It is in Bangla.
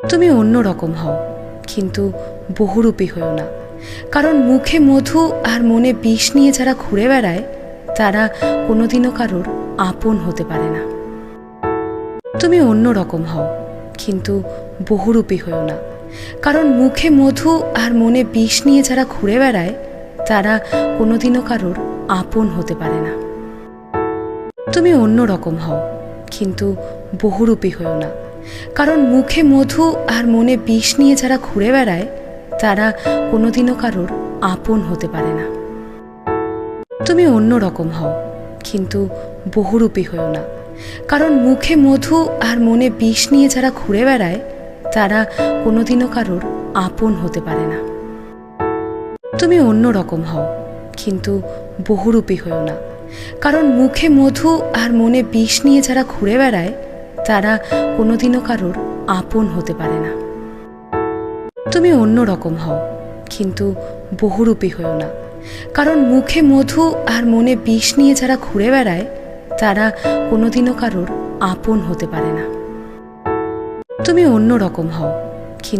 তুমি অন্য রকম হও, কিন্তু বহুরূপী হও না। কারণ মুখে মধু আর মনে বিষ নিয়ে যারা ঘুরে বেড়ায় তারা কোনোদিনও কারোর আপন হতে পারে না। তুমি অন্য রকম হও, কিন্তু বহুরূপী হও না। কারণ মুখে মধু আর মনে বিষ নিয়ে যারা ঘুরে বেড়ায় তারা কোনোদিনও কারোর আপন হতে পারে না। তুমি অন্য রকম হও, কিন্তু বহুরূপী হও না। কারণ মুখে মধু আর মনে বিষ নিয়ে যারা ঘুরে বেড়ায় তারা কোনোদিনও কারোর আপন হতে পারে না। তুমি অন্য রকম হও, কিন্তু বহুরূপী হও না। কারণ মুখে মধু আর মনে বিষ নিয়ে যারা ঘুরে বেড়ায় তারা কোনোদিনও কারোর আপন হতে পারে না। তুমি অন্য রকম হও, কিন্তু বহুরূপী হও না। কারণ মুখে মধু আর মনে বিষ নিয়ে যারা ঘুরে বেড়ায় তারা কোনোদিনও কারোর আপন হতে পারে না। তুমি অন্য রকম হও, কিন্তু বহুরূপী হও না। কারণ মুখে মধু আর মনে বিষ নিয়ে যারা ঘুরে বেড়ায় তারা কোনোদিনও কারোর আপন হতে পারে না। তুমি অন্য রকম হও, কিন্তু